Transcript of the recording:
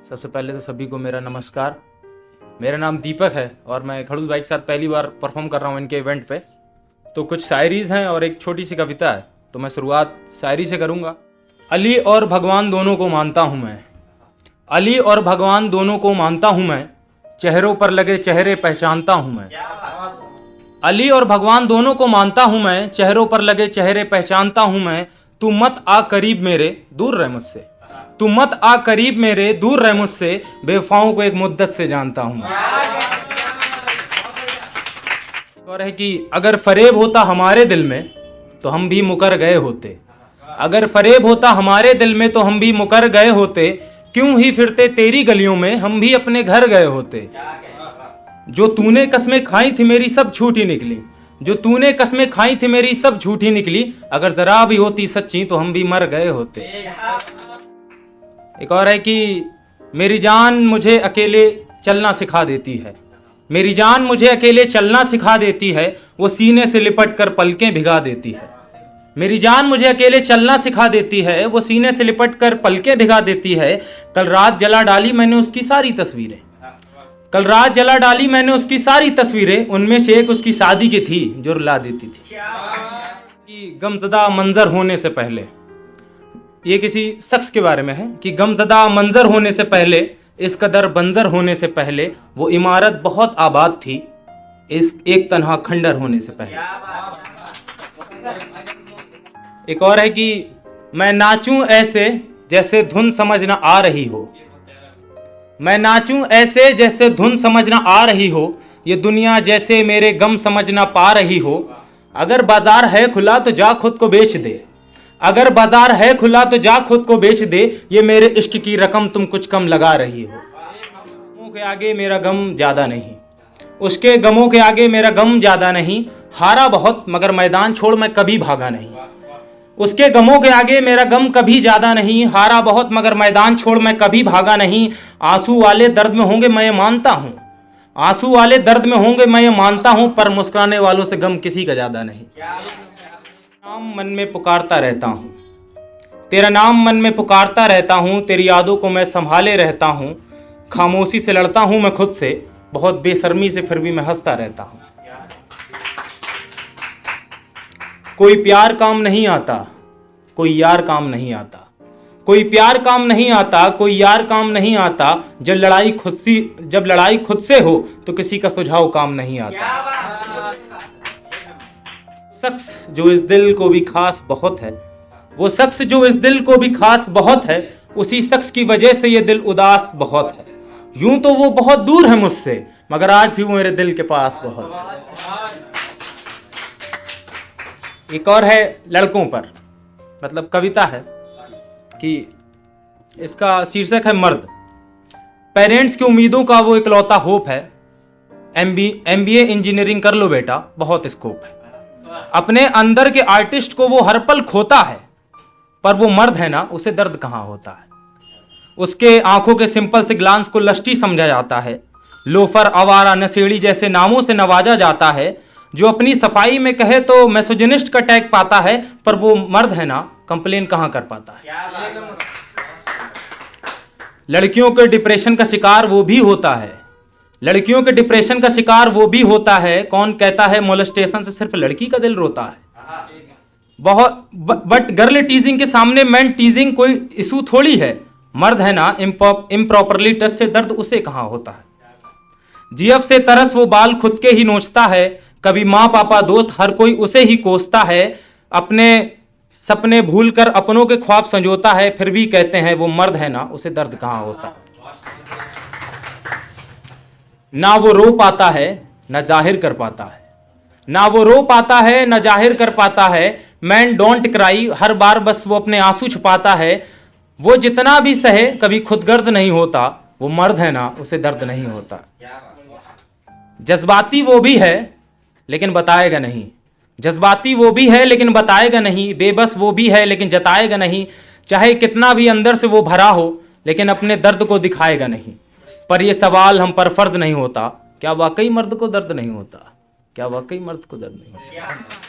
सबसे पहले तो सभी को मेरा नमस्कार। मेरा नाम दीपक है और मैं खड़ूस भाई के साथ पहली बार परफॉर्म कर रहा हूँ इनके इवेंट पे। तो कुछ शायरीज़ हैं और एक छोटी सी कविता है, तो मैं शुरुआत शायरी से करूँगा। अली और भगवान दोनों को मानता हूँ मैं, अली और भगवान दोनों को मानता हूँ मैं, चेहरों पर लगे चेहरे पहचानता हूँ मैं। अली और भगवान दोनों को मानता हूँ मैं, चेहरों पर लगे चेहरे पहचानता हूँ मैं। तू मत आ करीब मेरे, दूर रह मुझसे, तू मत आ करीब मेरे, दूर रह मुझसे, बेवफाओं को एक मुद्दत से जानता हूँ मैं। और है कि अगर फरेब होता हमारे दिल में तो हम भी मुकर गए होते, अगर फरेब होता हमारे दिल में तो हम भी मुकर गए होते, क्यों ही फिरते तेरी गलियों में, हम भी अपने घर गए होते। जो तूने कसमें खाई थी मेरी सब झूठी निकली, जो तूने कसमें खाई थी मेरी सब झूठी निकली, अगर जरा भी होती सच्ची तो हम भी मर गए होते। एक और है कि मेरी जान मुझे अकेले चलना सिखा देती है, मेरी जान मुझे अकेले चलना सिखा देती है, वो सीने से लिपट कर पलकें भिगा देती है। मेरी जान मुझे अकेले चलना सिखा देती है, वो सीने से लिपट कर पलकें भिगा देती है। कल रात जला डाली मैंने उसकी सारी तस्वीरें, कल रात जला डाली मैंने उसकी सारी तस्वीरें, उनमें से एक उसकी शादी की थी जो रुला देती थी। कि गमज़दा मंजर होने से पहले, ये किसी शख्स के बारे में है कि गमज़दा मंजर होने से पहले, इस कदर बंजर होने से पहले, वो इमारत बहुत आबाद थी इस एक तन्हा खंडर होने से पहले। एक और है कि मैं नाचूं ऐसे जैसे धुन समझ न आ रही हो, मैं नाचूं ऐसे जैसे धुन समझ न आ रही हो, ये दुनिया जैसे मेरे गम समझ न पा रही हो। अगर बाजार है खुला तो जा खुद को बेच दे, अगर बाजार है खुला तो जा खुद को बेच दे, ये मेरे इश्क की रकम तुम कुछ कम लगा रही हो। गमों के आगे मेरा गम ज्यादा नहीं, उसके गमों के आगे मेरा गम ज्यादा नहीं, हारा बहुत मगर मैदान छोड़ मैं कभी भागा नहीं। उसके गमों के आगे मेरा गम कभी ज्यादा नहीं, हारा बहुत मगर मैदान छोड़ मैं कभी भागा नहीं। आंसू वाले दर्द में होंगे मैं ये मानता हूँ, आंसू वाले दर्द में होंगे मैं ये मानता हूँ, पर मुस्कुराने वालों से गम किसी का ज्यादा नहीं। नाम मन में पुकारता रहता हूँ, तेरा नाम मन में पुकारता रहता हूँ, तेरी यादों को मैं संभाले रहता हूँ। खामोशी से लड़ता हूँ मैं खुद से, बहुत बेशर्मी से फिर भी मैं हंसता रहता हूँ। कोई प्यार काम नहीं आता, कोई यार काम नहीं आता, कोई प्यार काम नहीं आता, कोई यार काम नहीं आता, जब लड़ाई खुद से हो तो किसी का सुझाव काम नहीं आता। शख्स जो इस दिल को भी खास बहुत है, वो शख्स जो इस दिल को भी खास बहुत है, उसी शख्स की वजह से ये दिल उदास बहुत है। यूं तो वो बहुत दूर है मुझसे, मगर आज भी वो मेरे दिल के पास बहुत है। एक और है लड़कों पर, मतलब कविता है कि इसका शीर्षक है मर्द। पेरेंट्स की उम्मीदों का वो इकलौता होप है, MBA इंजीनियरिंग कर लो बेटा, बहुत स्कोप है। अपने अंदर के आर्टिस्ट को वो हर पल खोता है, पर वो मर्द है ना, उसे दर्द कहाँ होता है। उसके आंखों के सिंपल से ग्लांस को लस्टी समझा जाता है, लोफर, आवारा, नशेड़ी जैसे नामों से नवाजा जाता है। जो अपनी सफाई में कहे तो मिसोजिनिस्ट का टैग पाता है, पर वो मर्द है ना, कंप्लेन कहाँ कर पाता है। लड़कियों के डिप्रेशन का शिकार वो भी होता है, लड़कियों के डिप्रेशन का शिकार वो भी होता है। कौन कहता है मोलेस्टेशन से सिर्फ लड़की का दिल रोता है। बहुत बट गर्ल टीजिंग के सामने मैन टीजिंग कोई इशू थोड़ी है। मर्द है ना, इम्प्रॉपरली टच से दर्द उसे कहाँ होता है। जीएफ से तरस वो बाल खुद के ही नोचता है, कभी माँ पापा दोस्त हर कोई उसे ही कोसता है। अपने सपने भूल कर अपनों के ख्वाब संजोता है, फिर भी कहते हैं वो मर्द है ना, उसे दर्द कहाँ होता है। ना वो रो पाता है ना जाहिर कर पाता है, ना वो रो पाता है ना जाहिर कर पाता है। मैन डोंट क्राई, हर बार बस वो अपने आंसू छुपाता है। वो जितना भी सहे कभी खुदगर्ज नहीं होता, वो मर्द है ना, उसे दर्द नहीं होता। जज्बाती वो भी है लेकिन बताएगा नहीं, जज्बाती वो भी है लेकिन बताएगा नहीं, बेबस वो भी है लेकिन जताएगा नहीं। चाहे कितना भी अंदर से वो भरा हो, लेकिन अपने दर्द को दिखाएगा नहीं। पर ये सवाल हम पर फर्ज नहीं होता, क्या वाकई मर्द को दर्द नहीं होता, क्या वाकई मर्द को दर्द नहीं होता।